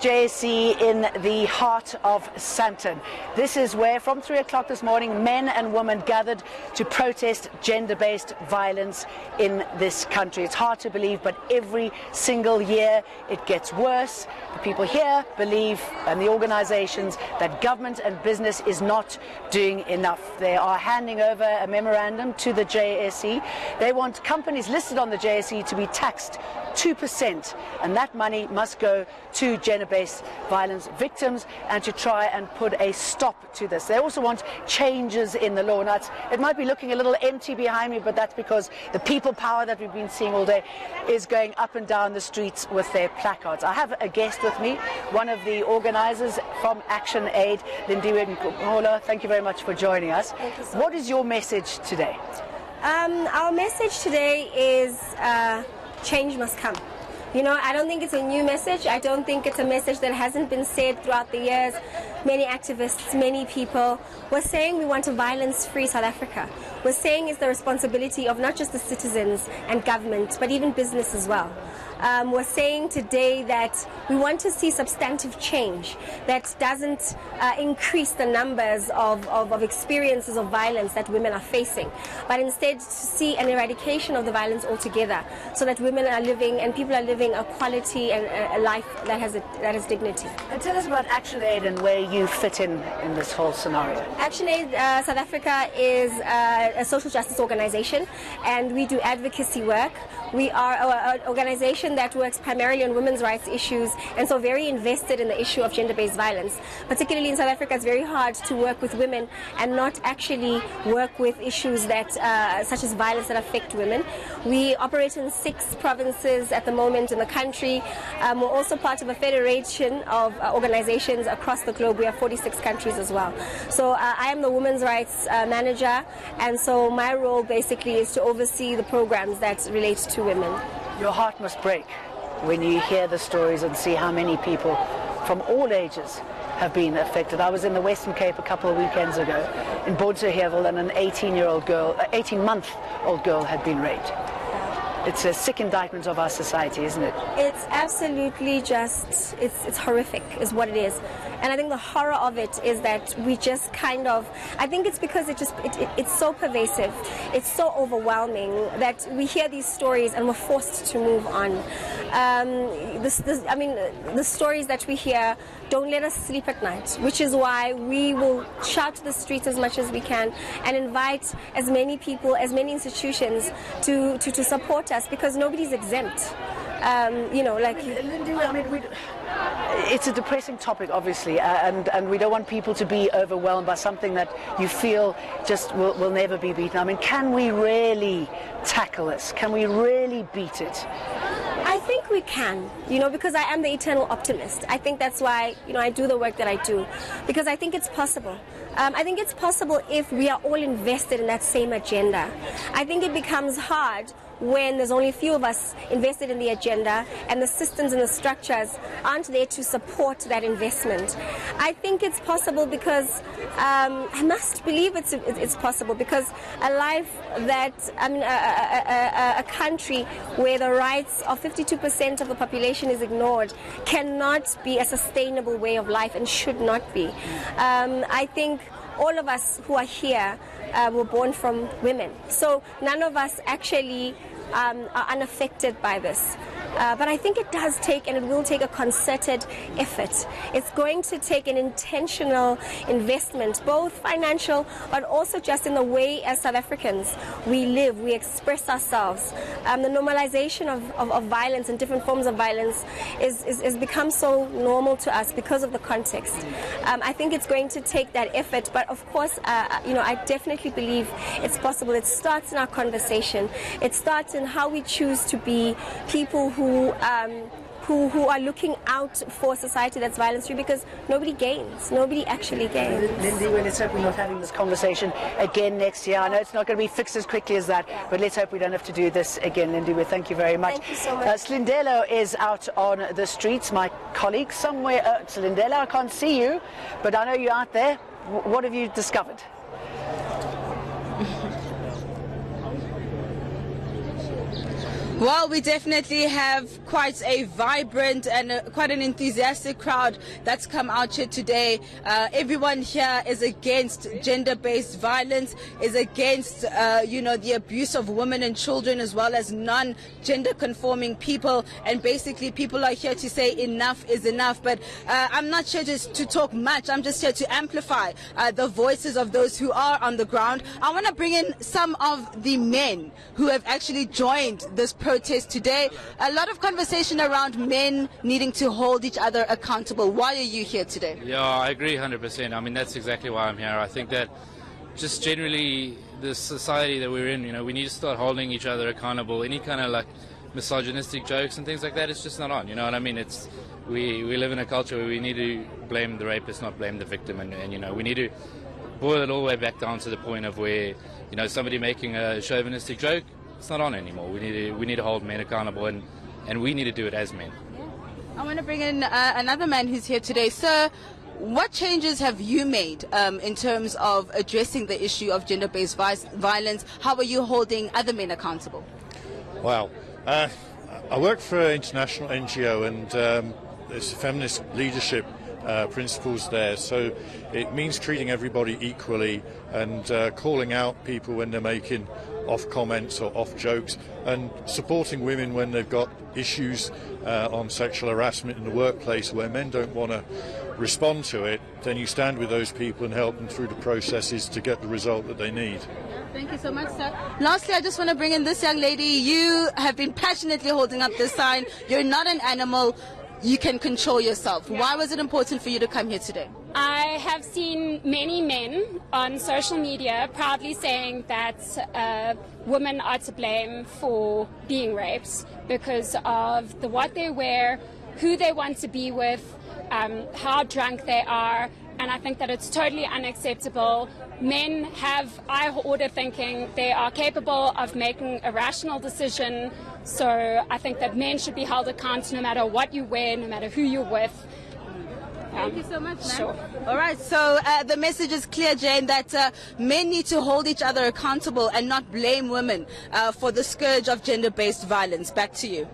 JSE in the heart of Sandton. This is where from 3 o'clock this morning men and women gathered to protest gender-based violence in this country. It's hard to believe, but every single year it gets worse. The people here believe, and the organizations, that government and business is not doing enough. They are handing over a memorandum to the JSE. They want companies listed on the JSE to be taxed 2%, and that money must go to gender-based violence victims and to try and put a stop to this. They also want changes in the law. Now, it might be looking a little empty behind me, but that's because the people power that we've been seeing all day is going up and down the streets with their placards. I have a guest with me, one of the organizers from Action Aid, Lindiwe Nkola. Thank you very much for joining us. Thank you so What much. is your message today? Our message today is change must come. You know, I don't think it's a new message. I don't think it's a message that hasn't been said throughout the years. Many activists, many people were saying we want a violence-free South Africa. We're saying it's the responsibility of not just the citizens and government, but even business as well. We're saying today that we want to see substantive change that doesn't increase the numbers of experiences of violence that women are facing, but instead to see an eradication of the violence altogether, so that women are living and people are living a quality and a life that has dignity. And tell us about Action Aid and where you fit in this whole scenario. Action Aid South Africa is a social justice organization, and we do advocacy work. We are an organization that works primarily on women's rights issues, and so very invested in the issue of gender-based violence. Particularly in South Africa, it's very hard to work with women and not actually work with issues that, such as violence that affect women. We operate in 6 provinces at the moment in the country. We're also part of a federation of organizations across the globe. We have 46 countries as well. So I am the women's rights manager, and so my role basically is to oversee the programs that relate to women. Your heart must break when you hear the stories and see how many people from all ages have been affected. I was in the Western Cape a couple of weekends ago in Bonteheuwel, and an 18-month-old girl had been raped. It's a sick indictment of our society, isn't it? It's absolutely just, it's horrific is what it is. And I think the horror of it is that we just kind of, I think it's because it's so pervasive, it's so overwhelming that we hear these stories and we're forced to move on. The stories that we hear don't let us sleep at night, which is why we will shout to the streets as much as we can and invite as many people, as many institutions to support us, because nobody's exempt. It's a depressing topic, obviously, and we don't want people to be overwhelmed by something that you feel just will never be beaten. I mean, can we really tackle this? Can we really beat it? I think we can, because I am the eternal optimist. I think that's why, I do the work that I do, because I think it's possible. I think it's possible if we are all invested in that same agenda. I think it becomes hard when there's only a few of us invested in the agenda and the systems and the structures aren't there to support that investment. I think it's possible because I must believe it's possible, because a life that, a country where the rights of 52% of the population is ignored cannot be a sustainable way of life and should not be. I think all of us who are here were born from women, so none of us actually are unaffected by this. But I think it does take, and it will take, a concerted effort. It's going to take an intentional investment, both financial, but also just in the way as South Africans we live, we express ourselves. The normalization of violence and different forms of violence is become so normal to us because of the context. I think it's going to take that effort, but of course, I definitely believe it's possible. It starts in our conversation. It starts in how we choose to be people who are looking out for a society that's violence-free, because nobody gains. Nobody actually gains. Lindiwe, let's hope we're not having this conversation again next year. I know it's not going to be fixed as quickly as that, but let's hope we don't have to do this again. Lindiwe, thank you very much. Thank you so much. Slindelo is out on the streets, my colleague somewhere. Slindelo, I can't see you, but I know you're out there. What have you discovered? Well, we definitely have quite a vibrant and quite an enthusiastic crowd that's come out here today. Everyone here is against gender-based violence, is against, the abuse of women and children as well as non-gender conforming people. And basically people are here to say enough is enough. But I'm not here just to talk much. I'm just here to amplify the voices of those who are on the ground. I want to bring in some of the men who have actually joined this protest today. A lot of conversation around men needing to hold each other accountable. Why are you here today? Yeah, I agree 100%. I mean, that's exactly why I'm here. I think that just generally the society that we're in, we need to start holding each other accountable. Any kind of like misogynistic jokes and things like that, it's just not on. You know what I mean? We live in a culture where we need to blame the rapist, not blame the victim. And we need to boil it all the way back down to the point of where, somebody making a chauvinistic joke, it's not on anymore. We need to hold men accountable, and we need to do it as men. Yeah. I want to bring in another man who's here today. Sir, what changes have you made in terms of addressing the issue of gender-based violence? How are you holding other men accountable? Well, I work for an international NGO, and there's feminist leadership principles there, so it means treating everybody equally and calling out people when they're making off comments or off jokes, and supporting women when they've got issues on sexual harassment in the workplace where men don't want to respond to it. Then you stand with those people and help them through the processes to get the result that they need. Thank you so much, sir. Lastly, I just want to bring in this young lady. You have been passionately holding up this sign. You're not an animal. You can control yourself. Yeah. Why was it important for you to come here today? I have seen many men on social media proudly saying that women are to blame for being raped because of what they wear, who they want to be with, how drunk they are. And I think that it's totally unacceptable. Men have higher order thinking. They are capable of making a rational decision. So I think that men should be held accountable no matter what you wear, no matter who you're with. Thank you so much, man. Sure. All right, so the message is clear, Jane, that men need to hold each other accountable and not blame women for the scourge of gender-based violence. Back to you.